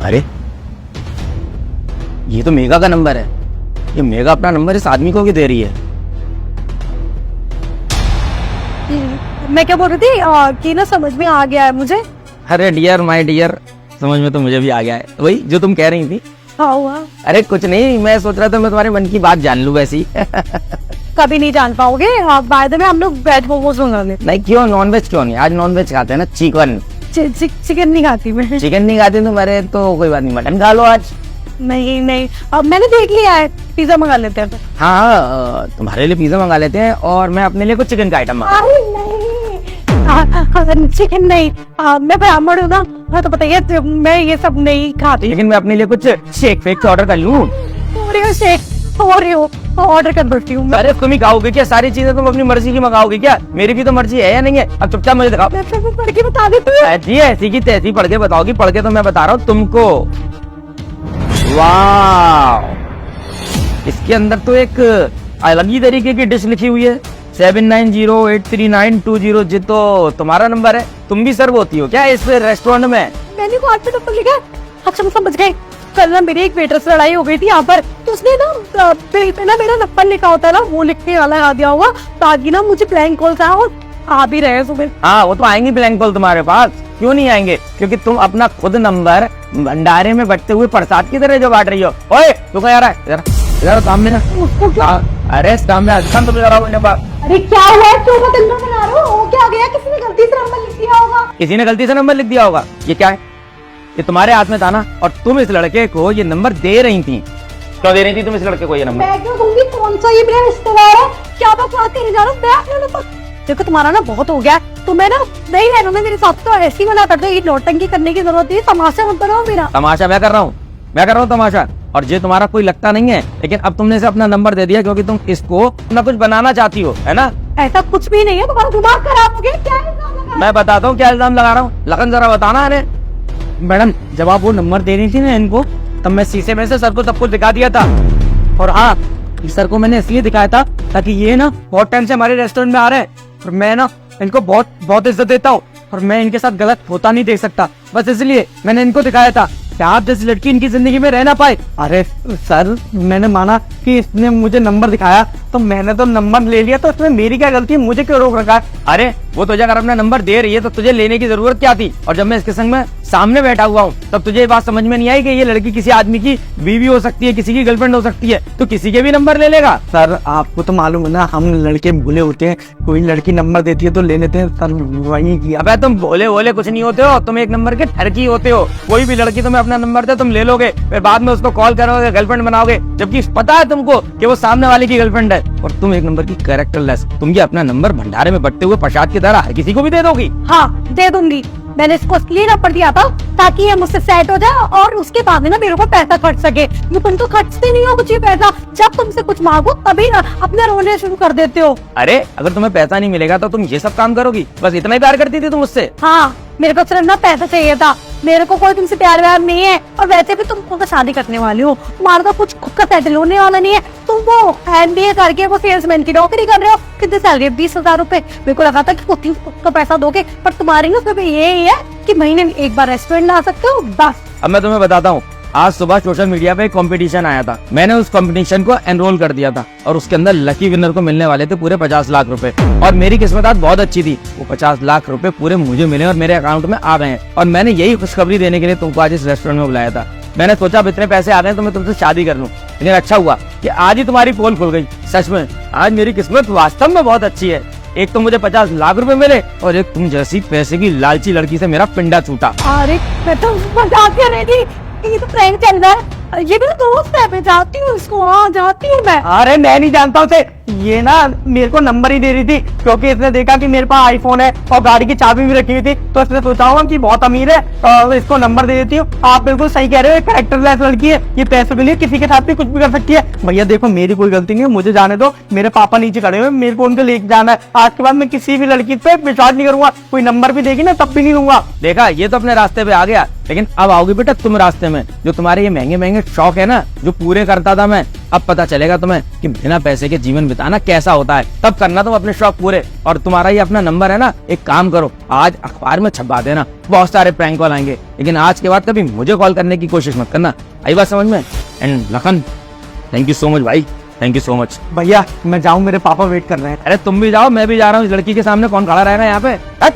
अरे ये तो मेघा का नंबर है। ये मेघा अपना नंबर इस आदमी को क्यों दे रही है? मैं क्या बोल रही थी कि ना समझ में आ गया है मुझे। अरे डियर माय डियर, समझ में तो मुझे भी आ गया है, वही जो तुम कह रही थी। हाँ हुआ। अरे कुछ नहीं, मैं सोच रहा था मैं तुम्हारे मन की बात जान लूं वैसी। कभी नहीं जान पाओगे। बाद में हम लोग वेज मोमोज मंगा लेते। नहीं क्यों, नॉन वेज क्यों नहीं? आज नॉन वेज खाते हैं ना, चिकन। चिकन नहीं खाती मैं। चिकन नहीं खाते तुम? अरे तो कोई बात नहीं, मटन खा लो आज। नहीं नहीं, अब मैंने देख लिया है, पिज्जा मंगा लेते हैं। हाँ तुम्हारे लिए पिज्जा मंगा लेते हैं और मैं अपने लिए कुछ चिकन का आइटम मंगा। नहीं चिकन नहीं, मैं ब्राह्मण हूँ ना, तो बताइए मैं ये सब नहीं खाती। लेकिन मैं अपने लिए कुछ शेक फेक ऑर्डर कर लूँ। ऑर्डर कर देती हूँ। अरे तुम ही खाओगे क्या सारी चीजें? तुम अपनी मर्जी की मंगाओगे क्या? मेरी भी तो मर्जी है या नहीं है? अब चुपचाप मुझे दिखाओ। मैं पढ़ के बता देती हूँ। ऐसी की तैसी पढ़ के बताओगी? पढ़ के तो मैं बता रहा हूँ तुमको। वाह, इसके अंदर तो एक अलग ही तरीके की डिश लिखी हुई है। 79083920। जी तो तुम्हारा नंबर है। तुम भी सर्व होती हो क्या इस रेस्टोरेंट में? मैंने कार्ड पे नंबर लिखा। अच्छा मैं समझ गई। कल ना मेरी एक वेटर से लड़ाई हो गई थी यहाँ पर, तो उसने ना बिल पे ना मेरा नंबर लिखा होता है ना, वो लिख के वाला आ दिया होगा ताकि ना मुझे ब्लैंक कॉल था और आ भी रहे सुबह। हाँ वो तो आएंगे ब्लैंक कॉल तुम्हारे पास, क्यों नहीं आएंगे? क्योंकि तुम अपना खुद नंबर भंडारे में बटते हुए प्रसाद की तरह जो बांट रही हो। ओए तू क्या यार, इधर सामने ना। अरे सामने तो अरे क्या हुआ, क्यों बदलना बना रहे हो? क्या गया, किसी ने गलती से नंबर लिख दिया होगा। किसी ने गलती से नंबर लिख दिया होगा। ये क्या है? ये तुम्हारे हाथ में था ना, और तुम इस लड़के को ये नंबर दे रही थी। क्यों दे रही थी तुम इस लड़के को ये नंबर? मैं क्यों दूंगी? कौन सा ये मेरा रिश्तेदार है? क्या बकवास करने जा रहा हूँ? मैं अपना नंबर देखो, तुम्हारा ना बहुत हो गया। तुम्हें ना नहीं रहना मेरे साथ, तो ऐसी मना कर दो। ये नौटंकी करने की जरूरत नहीं, तमाशा मत बनाओ मेरा। तमाशा मैं कर रहा हूँ, मैं कर रहा हूँ तमाशा। और ये तुम्हारा कोई लगता नहीं है, लेकिन अब तुमने इसे अपना नंबर दे दिया क्योंकि तुम इसको अपना कुछ बनाना चाहती हो, है ना? ऐसा कुछ भी नहीं है, तुम्हारा दिमाग खराब हो गया। क्या इल्जाम लगा? मैं बताता हूँ क्या इल्जाम लगा रहा हूँ। लगन जरा बताना। अरे मैडम, जब आप वो नंबर दे रही थी ना इनको, तब मैं शीशे में से सर को सब कुछ दिखा दिया था। और हाँ, सर को मैंने इसलिए दिखाया था ताकि ये ना बहुत टाइम से हमारे रेस्टोरेंट में आ रहे हैं और मैं ना इनको बहुत बहुत इज्जत देता हूँ और मैं इनके साथ गलत होता नहीं देख सकता, बस इसलिए मैंने इनको दिखाया था कि आप जैसी लड़की इनकी जिंदगी में रह ना पाए। अरे सर, मैंने माना कि इसने मुझे नंबर दिखाया तो मैंने तो नंबर ले लिया, तो इसमें मेरी क्या गलती है? मुझे क्यों रोक रखा है? अरे वो तुझे अगर अपना नंबर दे रही है तो तुझे लेने की जरूरत क्या थी? और जब मैं इसके संग में सामने बैठा हुआ हूँ तब तुझे ये बात समझ में नहीं आई कि ये लड़की किसी आदमी की बीवी हो सकती है, किसी की गर्लफ्रेंड हो सकती है, तो किसी के भी नंबर ले लेगा। सर आपको तो मालूम है ना, हम लड़के भोले होते हैं, कोई लड़की नंबर देती है तो ले लेते हैं सर, वही किया। अबे तुम भोले भोले कुछ नहीं होते हो, तुम एक नंबर के ठरकी होते हो। कोई भी लड़की तुम्हें अपना नंबर दे, तुम ले लोगे, फिर बाद में उसको कॉल करोगे, गर्लफ्रेंड बनाओगे, जबकि पता है तुमको कि वो सामने वाले की गर्लफ्रेंड है। और तुम एक नंबर की कैरेक्टरलेस, तुम ये अपना नंबर भंडारे में बटते हुए प्रसाद की तरह हर किसी को भी दे दोगी। हाँ दे दूंगी। मैंने इसको इसलिए नंबर दिया था ताकि ये मुझसे सेट हो जाए और उसके बाद में ना मेरे को पैसा खर्च सके। ये तुम तो खर्चते नहीं हो कुछ ही पैसा, जब तुमसे कुछ मांगो तभी ना अपने रोने शुरू कर देते हो। अरे अगर तुम्हें पैसा नहीं मिलेगा तो तुम ये सब काम करोगी? बस इतना ही प्यार करती थी तुम मुझसे? हाँ, मेरे को सिर्फ ना पैसा चाहिए था, मेरे को कोई तुमसे प्यार व्यार नहीं है। और वैसे भी तुम खुद शादी करने वाली हो, तुम्हारा तो कुछ खुद का सेटल होने वाला नहीं है। तुम वो MBA करके वो सेल्समैन की नौकरी कर रहे हो, कितनी सैलरी? 20,000 रूपए। मेरे को लगा था कि खुद का पैसा दोगे, पर तुम्हारी ना सिर्फ यही है कि महीने में एक बार रेस्टोरेंट ला सकते हो, बस। अब मैं तुम्हें बताता हूँ, आज सुबह सोशल मीडिया पे एक कंपटीशन आया था, मैंने उस कंपटीशन को एनरोल कर दिया था और उसके अंदर लकी विनर को मिलने वाले थे पूरे 50 लाख रुपए। और मेरी किस्मत आज बहुत अच्छी थी, वो 50 लाख रुपए पूरे मुझे मिले और मेरे अकाउंट में आ गए हैं। और मैंने यही खुशखबरी देने के लिए तुमको आज इस रेस्टोरेंट में बुलाया था। मैंने सोचा अब इतने पैसे आ गए तो मैं तुमसे शादी कर लूं, लेकिन अच्छा हुआ कि आज ही तुम्हारी पोल खुल गई। सच में आज मेरी किस्मत वास्तव में बहुत अच्छी है। एक तो मुझे 50 लाख रुपए मिले और एक तुम जैसी पैसे की लालची लड़की से मेरा पिंडा छूटा। अरे मैं तो मजाक कर रही थी, ये तो प्रैंक चल रहा है। ये मेरा दोस्त है, मैं जाती हूँ इसको। हाँ जाती हूँ मैं। अरे मैं नहीं जानता उसे, ये ना मेरे को नंबर ही दे रही थी क्योंकि इसने देखा कि मेरे पास आईफोन है और गाड़ी की चाबी भी रखी हुई थी, तो इसने सोचा होगा कि बहुत अमीर है और इसको नंबर दे देती हूँ। आप बिल्कुल सही कह रहे हो, कैरेक्टरलेस लड़की है, ये पैसों के लिए किसी के साथ भी कुछ भी कर सकती है। भैया देखो, मेरी कोई गलती नहीं है, मुझे जाने दो। मेरे पापा नीचे खड़े हुए, मेरे को उनके लेके जाना है। आज के बाद मैं किसी भी लड़की पे विश्वास नहीं करूंगा, कोई नंबर भी देगी ना तब भी नहीं लूंगा। देखा, ये तो अपने रास्ते पे आ गया, लेकिन अब आओगी बेटा तुम रास्ते में। जो तुम्हारे ये महंगे महंगे शौक है ना, जो पूरे करता था मैं, अब पता चलेगा तुम्हें कि बिना पैसे के जीवन बिताना कैसा होता है। तब करना तुम अपने शौक पूरे। और तुम्हारा ये अपना नंबर है ना, एक काम करो, आज अखबार में छपवा देना, बहुत सारे प्रैंक कॉल आएंगे। लेकिन आज के बाद कभी मुझे कॉल करने की कोशिश मत करना, आई बात समझ में? And Lakhan, thank you so much भाई, थैंक यू सो मच। भैया मैं जाऊँ, मेरे पापा वेट कर रहे हैं। अरे तुम भी जाओ, मैं भी जा रहा हूँ। इस लड़की के सामने कौन खड़ा रहेगा यहाँ पे? हट।